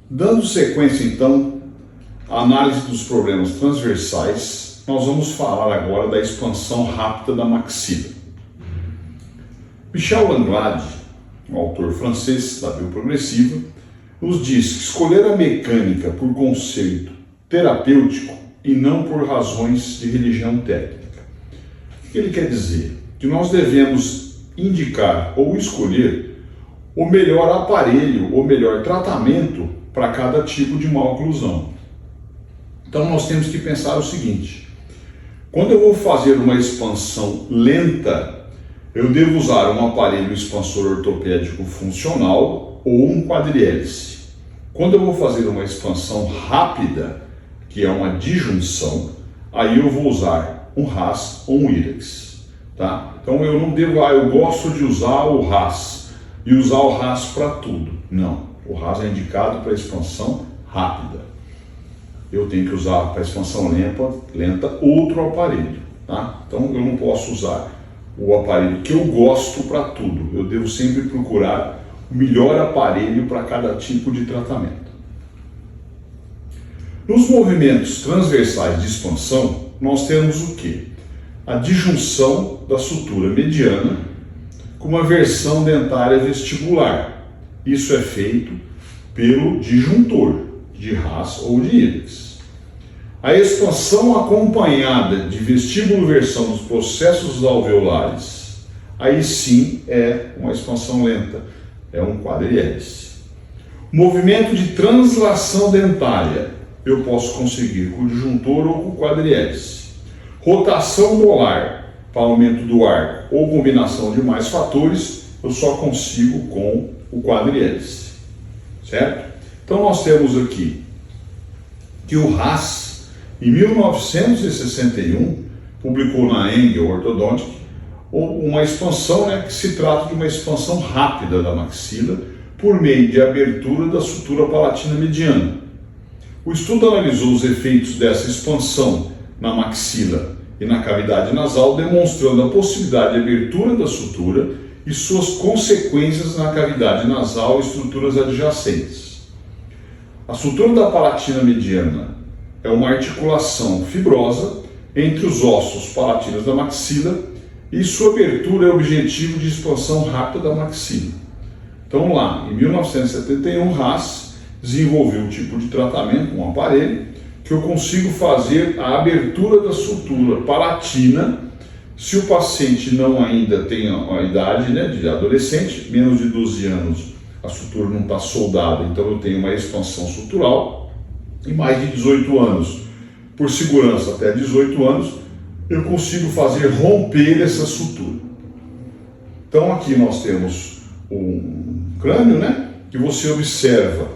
Dando sequência, então, à análise dos problemas transversais, nós vamos falar agora da expansão rápida da maxila. Michel Langlade, um autor francês da bioprogressiva, nos diz que escolher a mecânica por conceito terapêutico e não por razões de religião técnica. O que ele quer dizer? Que nós devemos indicar ou escolher o melhor aparelho, o melhor tratamento para cada tipo de maloclusão. Então nós temos que pensar o seguinte: quando eu vou fazer uma expansão lenta, eu devo usar um aparelho expansor ortopédico funcional ou um quadrihélice. Quando eu vou fazer uma expansão rápida, que é uma disjunção, aí eu vou usar um Haas ou um IREX. Tá? Então eu não devo, eu gosto de usar o Haas e usar o Haas para tudo. Não, o Haas é indicado para expansão rápida. Eu tenho que usar para expansão lenta outro aparelho. Tá? Então eu não posso usar o aparelho que eu gosto para tudo. Eu devo sempre procurar o melhor aparelho para cada tipo de tratamento. Nos movimentos transversais de expansão, nós temos o quê? A disjunção da sutura mediana com uma versão dentária vestibular. Isso é feito pelo disjuntor de Haas ou de IREX. A expansão acompanhada de vestíbulo-versão dos processos alveolares, aí sim é uma expansão lenta, é um quadrihélice. Movimento de translação dentária, eu posso conseguir com o disjuntor ou com o quadrihélice. Rotação molar para aumento do arco ou combinação de mais fatores, eu só consigo com o quadrihélice. Certo? Então nós temos aqui que o Haas, em 1961, publicou na Engel Orthodontic uma expansão, que se trata de uma expansão rápida da maxila por meio de abertura da sutura palatina mediana. O estudo analisou os efeitos dessa expansão na maxila e na cavidade nasal, demonstrando a possibilidade de abertura da sutura e suas consequências na cavidade nasal e estruturas adjacentes. A sutura da palatina mediana é uma articulação fibrosa entre os ossos palatinos da maxila e sua abertura é objetivo de expansão rápida da maxila. Então lá, em 1971, Haas desenvolveu um tipo de tratamento, um aparelho, que eu consigo fazer a abertura da sutura palatina se o paciente não ainda tem a idade de adolescente, menos de 12 anos, a sutura não está soldada, então eu tenho uma expansão sutural, e mais de 18 anos, por segurança até 18 anos, eu consigo fazer romper essa sutura. Então aqui nós temos um crânio, que você observa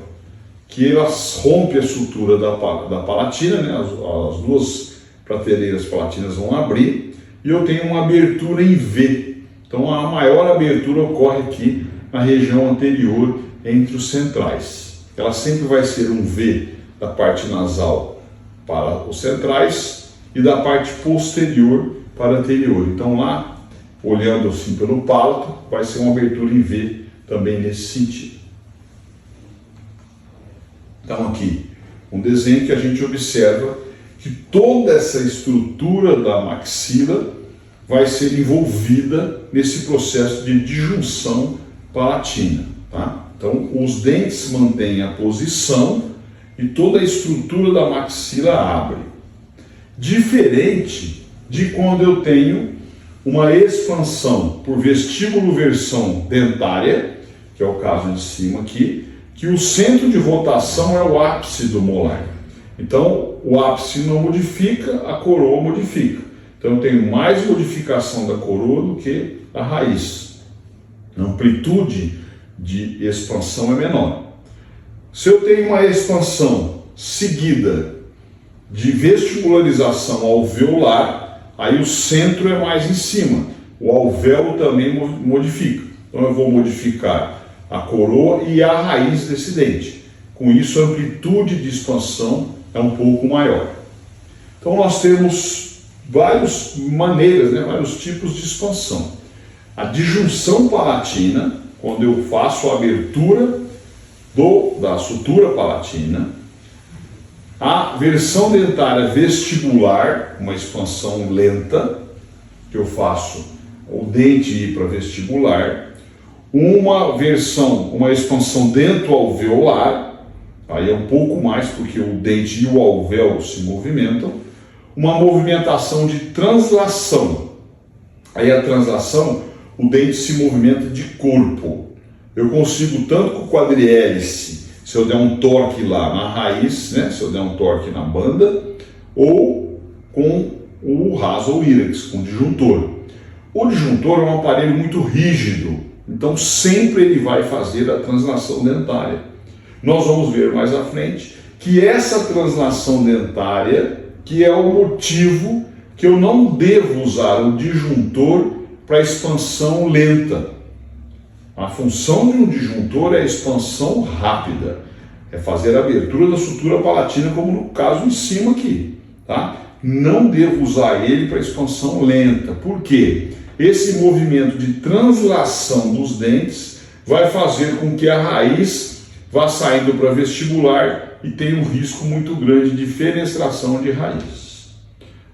que elas rompem a sutura da palatina, as duas prateleiras palatinas vão abrir, e eu tenho uma abertura em V. Então a maior abertura ocorre aqui na região anterior entre os centrais. Ela sempre vai ser um V da parte nasal para os centrais e da parte posterior para anterior. Então lá, olhando assim pelo palato, vai ser uma abertura em V também nesse sentido. Então aqui, um desenho que a gente observa que toda essa estrutura da maxila vai ser envolvida nesse processo de disjunção palatina. Tá? Então os dentes mantêm a posição e toda a estrutura da maxila abre. Diferente de quando eu tenho uma expansão por vestíbulo-versão dentária, que é o caso de cima aqui, que o centro de rotação é o ápice do molar. Então, o ápice não modifica, a coroa modifica. Então, eu tenho mais modificação da coroa do que a raiz. A amplitude de expansão é menor. Se eu tenho uma expansão seguida de vestibularização alveolar, aí o centro é mais em cima. O alvéolo também modifica. Então, eu vou modificar a coroa e a raiz desse dente. Com isso, a amplitude de expansão é um pouco maior. Então, nós temos várias maneiras, vários tipos de expansão. A disjunção palatina, quando eu faço a abertura da sutura palatina, a versão dentária vestibular, uma expansão lenta, que eu faço o dente ir para vestibular, uma expansão dentoalveolar, aí é um pouco mais porque o dente e o alvéolo se movimentam, uma movimentação de translação. Aí a translação, o dente se movimenta de corpo. Eu consigo tanto com o quadrihélice, se eu der um torque lá na raiz, né, se eu der um torque na banda, ou com o raso ou írex, com o disjuntor. O disjuntor é um aparelho muito rígido, então sempre ele vai fazer a translação dentária. Nós vamos ver mais à frente que essa translação dentária, que é o motivo que eu não devo usar o disjuntor para expansão lenta. A função de um disjuntor é a expansão rápida, é fazer a abertura da sutura palatina, como no caso em cima aqui, tá? Não devo usar ele para expansão lenta. Por quê? Esse movimento de translação dos dentes vai fazer com que a raiz vá saindo para vestibular e tenha um risco muito grande de fenestração de raiz.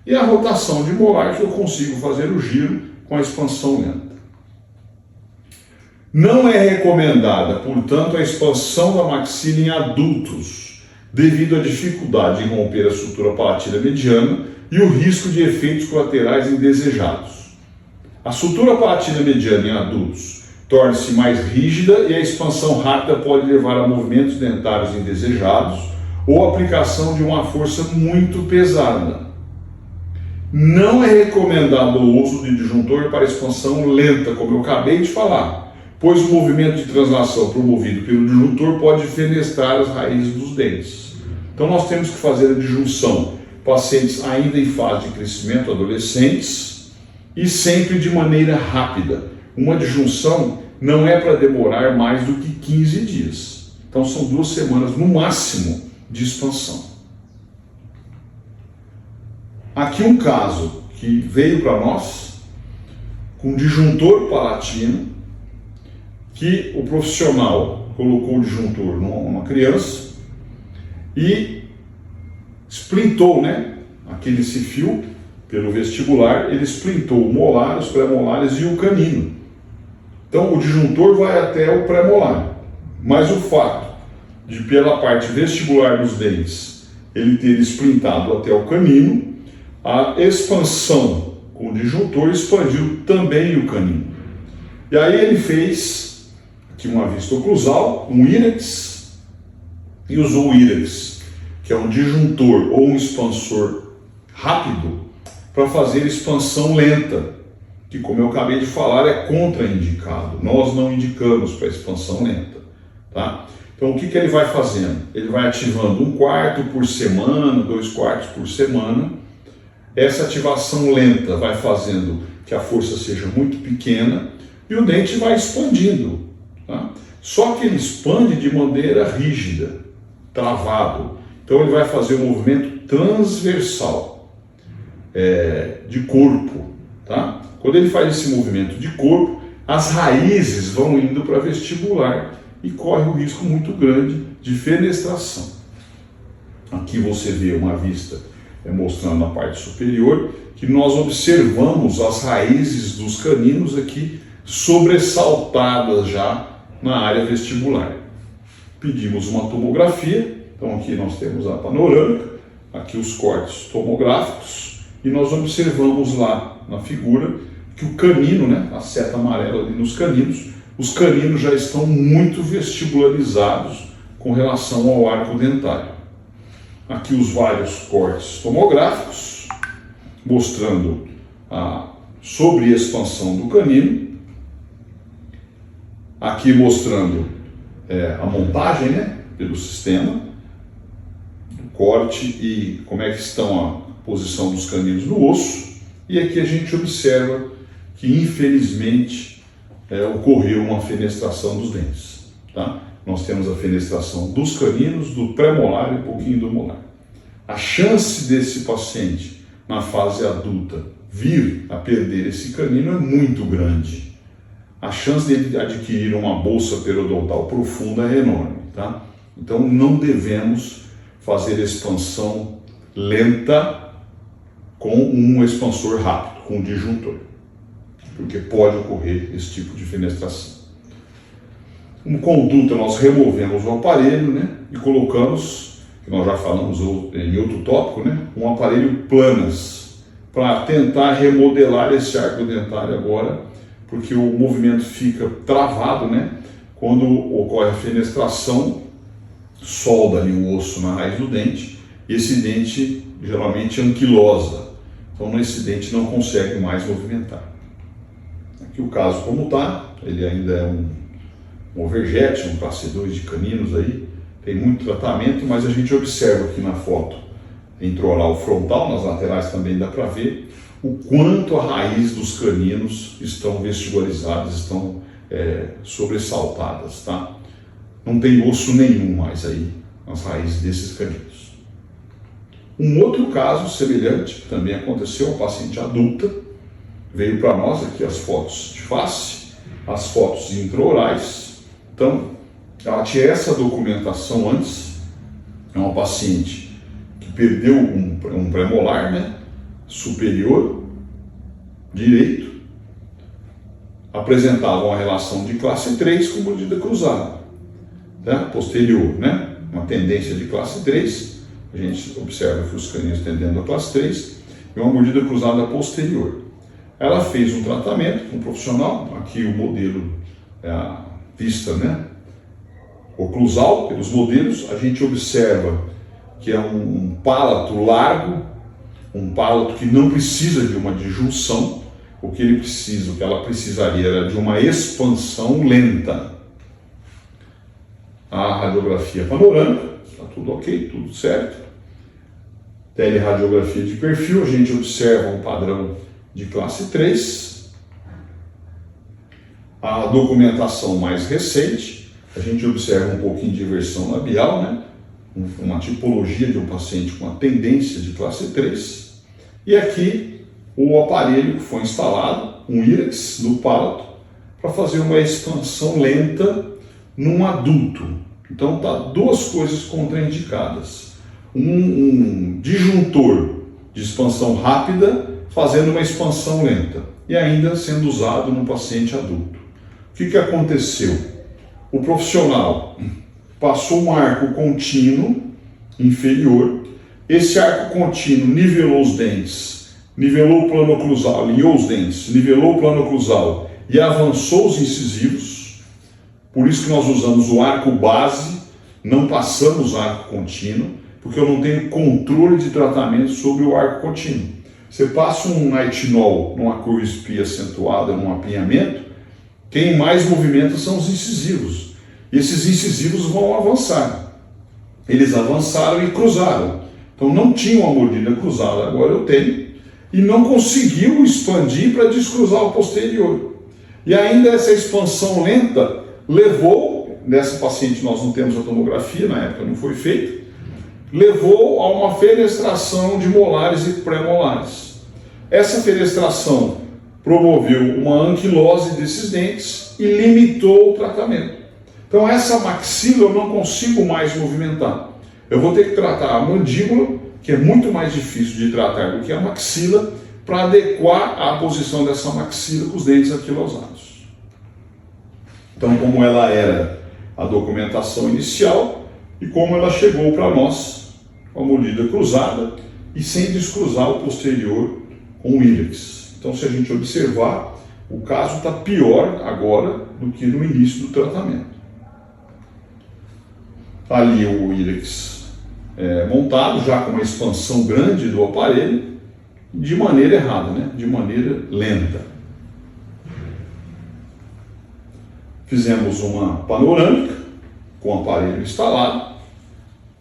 E a rotação de molar, que eu consigo fazer o giro com a expansão lenta. Não é recomendada, portanto, a expansão da maxila em adultos, devido à dificuldade em romper a sutura palatina mediana e o risco de efeitos colaterais indesejados. A sutura palatina mediana em adultos torna-se mais rígida e a expansão rápida pode levar a movimentos dentários indesejados ou a aplicação de uma força muito pesada. Não é recomendado o uso de disjuntor para expansão lenta, como eu acabei de falar, pois o movimento de translação promovido pelo disjuntor pode fenestrar as raízes dos dentes. Então nós temos que fazer a disjunção pacientes ainda em fase de crescimento, adolescentes, e sempre de maneira rápida. Uma disjunção não é para demorar mais do que 15 dias. Então são 2 semanas no máximo de expansão. Aqui um caso que veio para nós com disjuntor palatino, que o profissional colocou o disjuntor numa criança e splintou, né, aquele fio pelo vestibular, ele splintou o molar, os pré-molares e o canino. Então o disjuntor vai até o pré-molar, mas o fato de pela parte vestibular dos dentes ele ter splintado até o canino, a expansão com o disjuntor expandiu também o canino. E aí ele fez aqui uma vista oclusal, um írex, e usou o írex, que é um disjuntor ou um expansor rápido, para fazer expansão lenta, que, como eu acabei de falar, é contraindicado. Nós não indicamos para expansão lenta, tá? Então, o que ele vai fazendo? Ele vai ativando 1/4 por semana, 2/4 por semana. Essa ativação lenta vai fazendo que a força seja muito pequena e o dente vai expandindo, tá? Só que ele expande de maneira rígida, travado. Então, ele vai fazer um movimento transversal, de corpo, tá? Quando ele faz esse movimento de corpo, as raízes vão indo para vestibular e corre um risco muito grande de fenestração. Aqui você vê uma vista mostrando na parte superior que nós observamos as raízes dos caninos aqui sobressaltadas já na área vestibular. Pedimos uma tomografia, então aqui nós temos a panorâmica, aqui os cortes tomográficos, e nós observamos lá na figura que o canino, né, a seta amarela ali nos caninos, os caninos já estão muito vestibularizados com relação ao arco dentário. Aqui os vários cortes tomográficos, mostrando a sobreexpansão do canino. Aqui mostrando a montagem, né, pelo sistema, do corte e como é que estão a posição dos caninos no osso. E aqui a gente observa que, infelizmente, ocorreu uma fenestração dos dentes, tá? Nós temos a fenestração dos caninos, do pré-molar e um pouquinho do molar. A chance desse paciente, na fase adulta, vir a perder esse canino é muito grande. A chance dele adquirir uma bolsa periodontal profunda é enorme. tá? Então não devemos fazer expansão lenta com um expansor rápido, com um disjuntor, porque pode ocorrer esse tipo de fenestração. Como conduta, nós removemos o aparelho, né, e colocamos, que nós já falamos em outro tópico, né, um aparelho planas, para tentar remodelar esse arco dentário agora, porque o movimento fica travado, né, quando ocorre a fenestração, solda ali o osso na raiz do dente, e esse dente geralmente anquilosa, então esse dente não consegue mais movimentar. Aqui o caso como está, ele ainda é um overjet, um classe 2 de caninos aí, tem muito tratamento, mas a gente observa aqui na foto, intraoral frontal, nas laterais também dá para ver, o quanto a raiz dos caninos estão vestibularizadas, estão sobressaltadas, tá? Não tem osso nenhum mais aí nas raízes desses caninos. Um outro caso semelhante, que também aconteceu, uma paciente adulta, veio para nós aqui as fotos de face, as fotos intraorais. Então, ela tinha essa documentação antes, é uma paciente que perdeu um premolar, né, superior direito, apresentava uma relação de classe 3 com mordida cruzada, tá? Posterior, né, uma tendência de classe 3, a gente observa que os caninos tendendo a classe 3, e uma mordida cruzada posterior. Ela fez um tratamento com um profissional, aqui o modelo é a vista, né, oclusal, pelos modelos, a gente observa que é um palato largo, um palato que não precisa de uma disjunção, o que ela precisaria era de uma expansão lenta. A radiografia panorâmica, está tudo ok, tudo certo. Teleradiografia de perfil, a gente observa um padrão de classe 3. A documentação mais recente, a gente observa um pouquinho de inversão labial, né? Uma tipologia de um paciente com uma tendência de classe 3. E aqui o aparelho que foi instalado, um IREX no palato, para fazer uma expansão lenta num adulto. Então tá duas coisas contraindicadas. Um disjuntor de expansão rápida fazendo uma expansão lenta e ainda sendo usado no paciente adulto. O que aconteceu? O profissional passou um arco contínuo inferior, esse arco contínuo nivelou os dentes, nivelou o plano oclusal, alinhou os dentes, nivelou o plano oclusal e avançou os incisivos. Por isso que nós usamos o arco base, não passamos o arco contínuo, porque eu não tenho controle de tratamento sobre o arco contínuo. Você passa um nitinol numa curva espia acentuada, num apinhamento, quem mais movimenta são os incisivos. E esses incisivos vão avançar. Eles avançaram e cruzaram. Então não tinha uma mordida cruzada, agora eu tenho. E não conseguiu expandir para descruzar o posterior. E ainda essa expansão lenta levou, nessa paciente nós não temos a tomografia, na época não foi feita, levou a uma fenestração de molares e pré-molares. Essa fenestração promoveu uma anquilose desses dentes e limitou o tratamento. Então essa maxila eu não consigo mais movimentar. Eu vou ter que tratar a mandíbula, que é muito mais difícil de tratar do que a maxila, para adequar a posição dessa maxila com os dentes anquilosados. Então, como ela era a documentação inicial e como ela chegou para nós com a mordida cruzada e sem descruzar o posterior com o IREX. Então, se a gente observar, o caso está pior agora do que no início do tratamento. Ali o IREX montado, já com uma expansão grande do aparelho, de maneira errada, né? De maneira lenta. Fizemos uma panorâmica com o aparelho instalado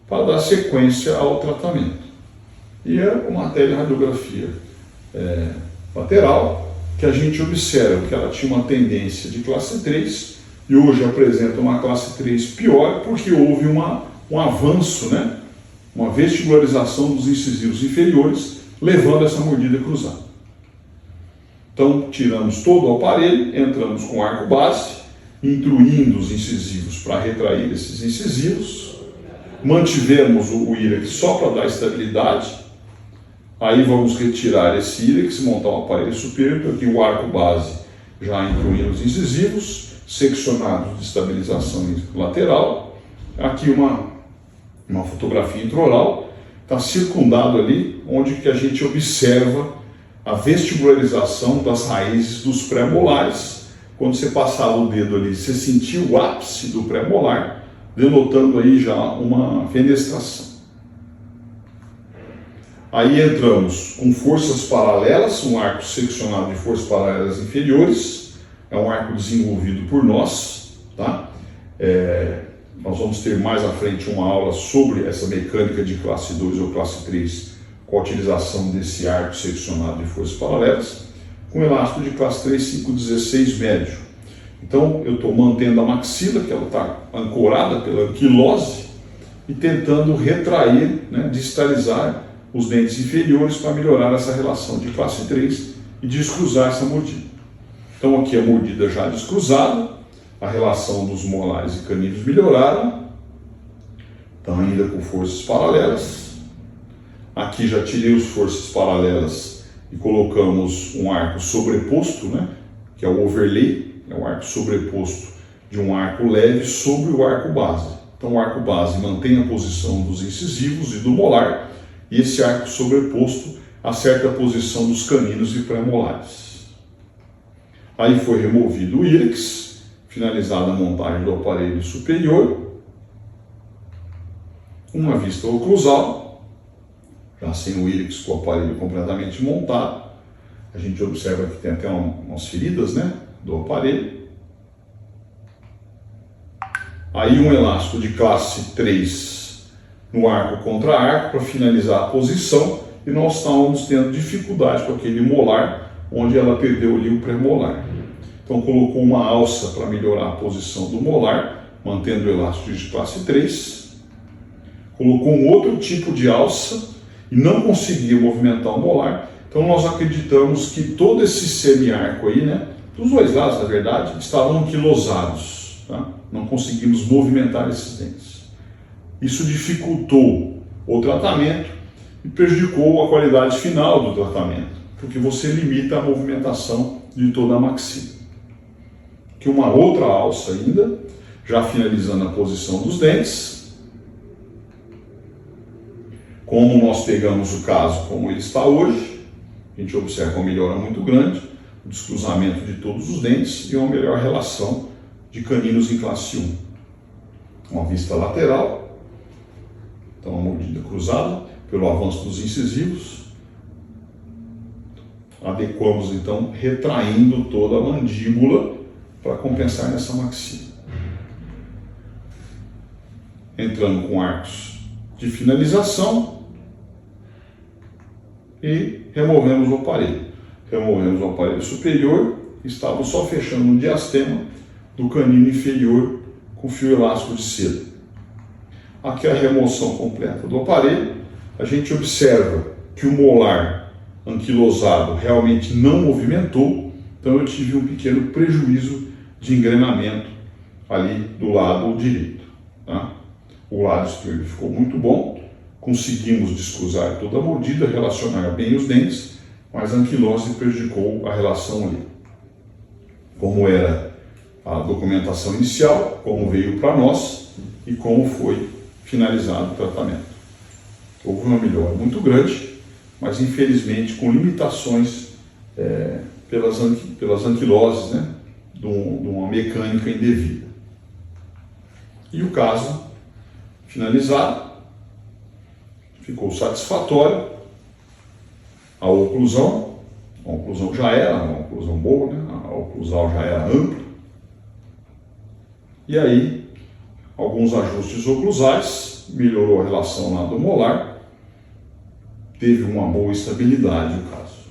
para dar sequência ao tratamento. E é uma teleradiografia lateral, que a gente observa que ela tinha uma tendência de classe 3 e hoje apresenta uma classe 3 pior porque houve um avanço, né? Uma vestibularização dos incisivos inferiores, levando essa mordida cruzada. Então, tiramos todo o aparelho, entramos com arco base intruindo os incisivos para retrair esses incisivos. Mantivemos o ílex só para dar estabilidade. Aí vamos retirar esse ílex, montar um aparelho superior, aqui o arco base já incluindo os incisivos, seccionados de estabilização lateral. Aqui uma fotografia intraoral, está circundado ali, onde que a gente observa a vestibularização das raízes dos pré-molares. Quando você passava o dedo ali, você sentia o ápice do pré-molar, denotando aí já uma fenestração. Aí entramos com forças paralelas, um arco seccionado de forças paralelas inferiores, é um arco desenvolvido por nós, tá? Nós vamos ter mais à frente uma aula sobre essa mecânica de classe 2 ou classe 3, com a utilização desse arco seccionado de forças paralelas, com elástico de classe 3, 5, 16 médio. Então eu estou mantendo a maxila, que ela está ancorada pela anquilose, e tentando retrair, né, distalizar os dentes inferiores para melhorar essa relação de classe 3 e descruzar essa mordida. Então aqui a mordida já descruzada, a relação dos molares e caninos melhoraram, estão ainda com forças paralelas. Aqui já tirei as forças paralelas e colocamos um arco sobreposto, né, que é o overlay, é um arco sobreposto de um arco leve sobre o arco base. Então o arco base mantém a posição dos incisivos e do molar, e esse arco sobreposto acerta a posição dos caninos e pré-molares. Aí foi removido o ílex, finalizada a montagem do aparelho superior, uma vista oclusal, já sem o ílex com o aparelho completamente montado. A gente observa que tem até umas feridas, né, do aparelho. Aí um elástico de classe 3 no arco contra arco para finalizar a posição, e nós estávamos tendo dificuldade com aquele molar onde ela perdeu ali o pré-molar. Então colocou uma alça para melhorar a posição do molar, mantendo o elástico de classe 3. Colocou um outro tipo de alça e não conseguia movimentar o molar. Então nós acreditamos que todo esse semi-arco aí, né, dos dois lados na verdade, estavam anquilosados, tá? Não conseguimos movimentar esses dentes. Isso dificultou o tratamento e prejudicou a qualidade final do tratamento, porque você limita a movimentação de toda a maxila. Aqui uma outra alça ainda, já finalizando a posição dos dentes. Como nós pegamos o caso como ele está hoje, a gente observa uma melhora muito grande, o descruzamento de todos os dentes e uma melhor relação de caninos em classe 1. Uma vista lateral, então uma mordida cruzada pelo avanço dos incisivos. Adequamos então retraindo toda a mandíbula para compensar nessa maxila. Entrando com arcos de finalização e removemos o aparelho. Removemos o aparelho superior, estávamos só fechando o diastema do canino inferior com fio elástico de seda. Aqui a remoção completa do aparelho. A gente observa que o molar anquilosado realmente não movimentou, então eu tive um pequeno prejuízo de engrenamento ali do lado direito, tá? O lado esquerdo ficou muito bom, conseguimos descruzar toda a mordida, relacionar bem os dentes, mas a anquilose prejudicou a relação ali. Como era a documentação inicial, como veio para nós e como foi finalizado o tratamento. Houve uma melhora muito grande, mas infelizmente com limitações pelas anquiloses, né, de uma mecânica indevida. E o caso finalizado, ficou satisfatório. A oclusão já era uma oclusão boa, né? A oclusal já era ampla. E aí, alguns ajustes oclusais, melhorou a relação lá do molar, teve uma boa estabilidade o caso.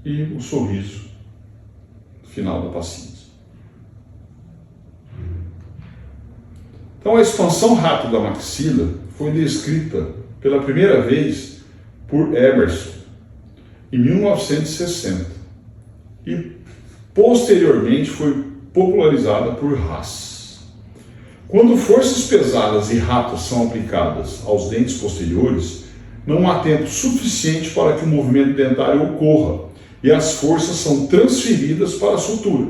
E o sorriso final da paciente. Então, a expansão rápida da maxila foi descrita pela primeira vez por Emerson em 1960 e Posteriormente foi popularizada por Haas. Quando forças pesadas e rápidas são aplicadas aos dentes posteriores, não há tempo suficiente para que o movimento dentário ocorra e as forças são transferidas para a sutura.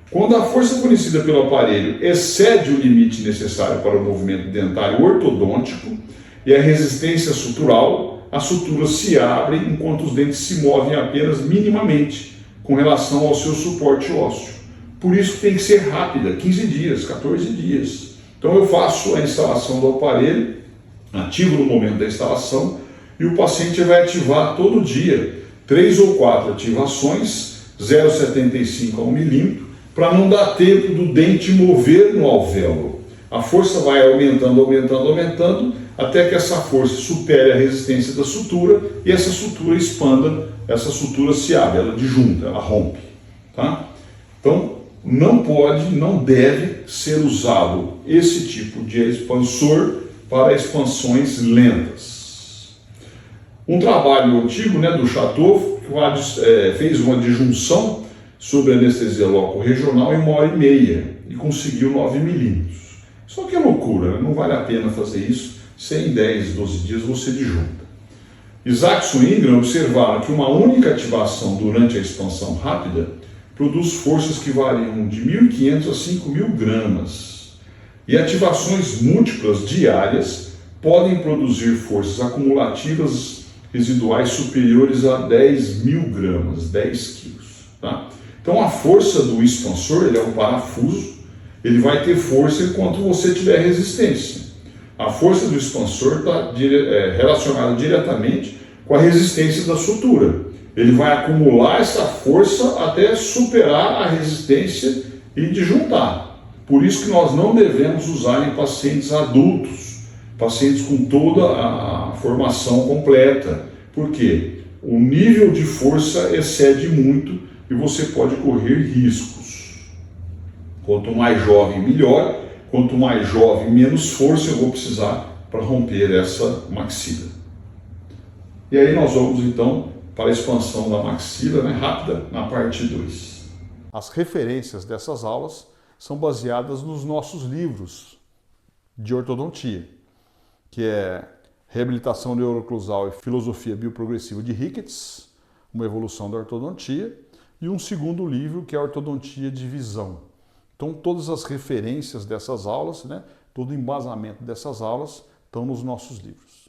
Quando a força fornecida pelo aparelho excede o limite necessário para o movimento dentário ortodôntico e a resistência sutural, a sutura se abre enquanto os dentes se movem apenas minimamente com relação ao seu suporte ósseo. Por isso tem que ser rápida, 15 dias, 14 dias. Então eu faço a instalação do aparelho, ativo no momento da instalação e o paciente vai ativar todo dia 3 ou 4 ativações, 0,75 a 1 milímetro, para não dar tempo do dente mover no alvéolo. A força vai aumentando, aumentando, aumentando, até que essa força supere a resistência da sutura e essa sutura expanda, essa sutura se abre, ela disjunta, ela rompe. Tá? Então, não pode, não deve ser usado esse tipo de expansor para expansões lentas. Um trabalho antigo, do Chateau, fez uma disjunção sobre anestesia local regional em 1h30 e conseguiu 9 milímetros. Só que é loucura, não vale a pena fazer isso, se em 10, 12 dias você disjunta. Isaacson e Ingram observaram que uma única ativação durante a expansão rápida produz forças que variam de 1.500 a 5.000 gramas. E ativações múltiplas diárias podem produzir forças acumulativas residuais superiores a 10.000 gramas, 10 quilos. Tá? Então a força do expansor, ele é um parafuso, ele vai ter força enquanto você tiver resistência. A força do expansor está relacionada diretamente com a resistência da sutura. Ele vai acumular essa força até superar a resistência e disjuntar. Por isso que nós não devemos usar em pacientes adultos, pacientes com toda a formação completa. Por quê? O nível de força excede muito e você pode correr riscos. Quanto mais jovem, melhor. Quanto mais jovem, menos força eu vou precisar para romper essa maxila. E aí nós vamos então para a expansão da maxila, rápida, na parte 2. As referências dessas aulas são baseadas nos nossos livros de ortodontia, que é Reabilitação Neurooclusal e Filosofia Bioprogressiva de Ricketts, uma evolução da ortodontia, e um segundo livro que é a Ortodontia de Visão. Então todas as referências dessas aulas, todo o embasamento dessas aulas estão nos nossos livros.